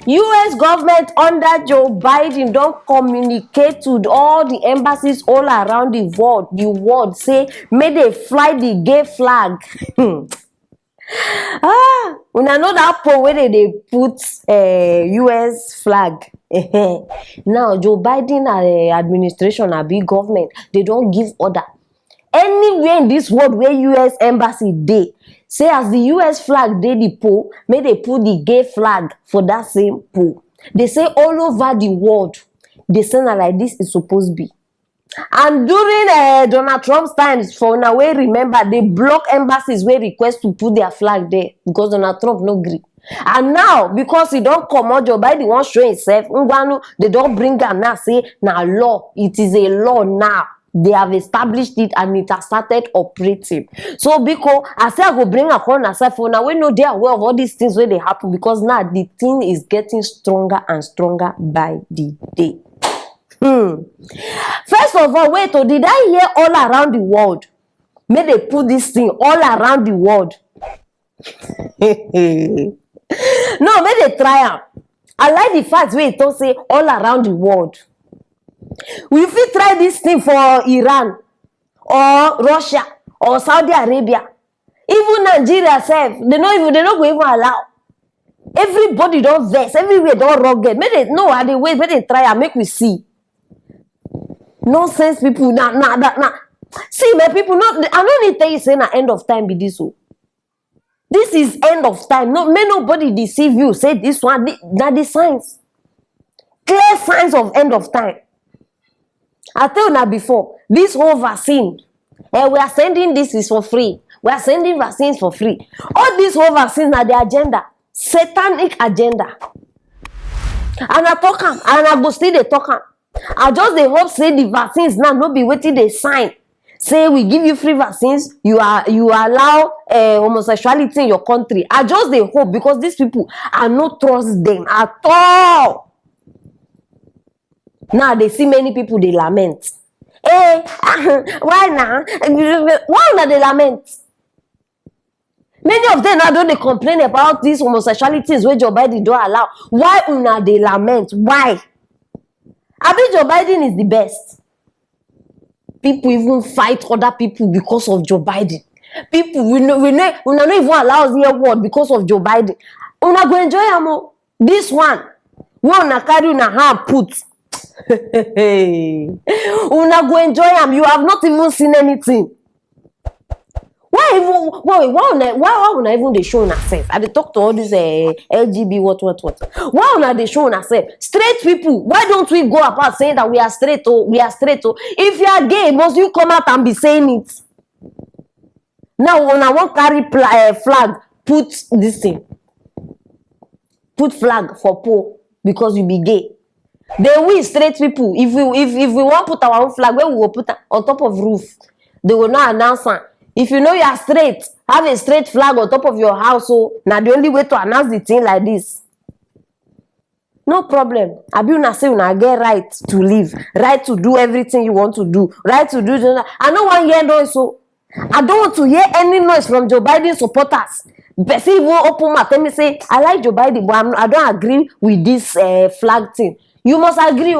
US government under Joe Biden don't communicate to all the embassies all around the world say may they fly the gay flag. When I know that point where they put US flag. Now Joe Biden administration a big government, they don't give order. Anywhere in this world where US embassy dey, say as the US flag dey the pole, may they put the gay flag for that same pole. They say all over the world, they say na like this is supposed to be. And during Donald Trump's times, for now we remember, they block embassies where request to put their flag there because Donald Trump no gree. And now, because he don't come out, Joe Biden won't show himself, they don't bring am now, say, now law, it is a law now. They have established it and it has started operating. So because I say I go bring a corner for now, we know they are aware of all these things when they happen because now the thing is getting stronger and stronger by the day. First of all, wait, did I hear all around the world? May they put this thing all around the world. No, may they try am. I like the fact where it don't say all around the world. We fit try this thing for Iran or Russia or Saudi Arabia. Even Nigeria self, they not go even allow. Everybody don't vex, everywhere don't rugged. May they no, are they wait, may they try and make we see. Nonsense people, nah. See, my people, I don't need to tell you say na end of time be this so. This is end of time. No, may nobody deceive you. Say this one, that the signs. Clear signs of end of time. I tell you now before, this whole vaccine, we are sending this is for free. We are sending vaccines for free. All these whole vaccines are the agenda. Satanic agenda. And I talk am, and I go still dey talk am. I just dey hope say the vaccines now no be wetin dey sign. Say we give you free vaccines, you allow homosexuality in your country. I just dey hope because these people, I no trust them at all. Now they see many people they lament. Hey, why now? Why not they lament? Many of them now don't they complain about these homosexualities where Joe Biden don't allow. Why una they lament? Why? I think Joe Biden is the best. People even fight other people because of Joe Biden. People we not even allow their word because of Joe Biden. Una go enjoy am. This one una carry una hand put. Una go enjoy am. You have not even seen anything. Why una even they show una self? I dey talk to all these LGB what. Why una they show una self? Straight people. Why don't we go about saying that we are straight? We are straight. If you are gay, must you come out and be saying it? Now una won't carry flag. Put this thing. Put flag for pole because you be gay. Then we straight people, if we want put our own flag, where we will put on top of roof, they will not announce it. If you know you are straight, have a straight flag on top of your house. So now the only way to announce the thing like this. No problem. Abi una say una get right to live, right to do everything you want to do, right to do. I don't want to hear noise. So I don't want to hear any noise from Joe Biden supporters. But if you open my tell me say I like Joe Biden, but I don't agree with this flag thing. You must agree.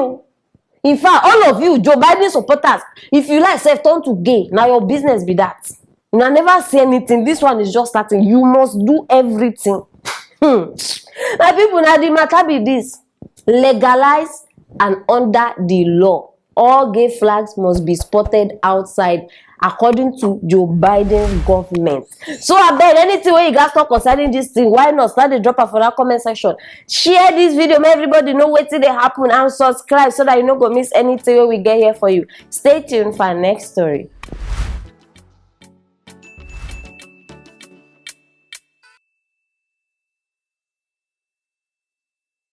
In fact, all of you, Joe Biden supporters, if you like self turn to gay, now your business be that. You never say anything. This one is just starting. You must do everything. Now people, now the matter be this. Legalize and under the law. All gay flags must be spotted outside according to Joe Biden's government. So I beg anything where you guys talk concerning this thing, why not start the drop for that comment section? Share this video, make everybody know what they happen, and subscribe so that you don't go miss anything when we get here for you. Stay tuned for our next story.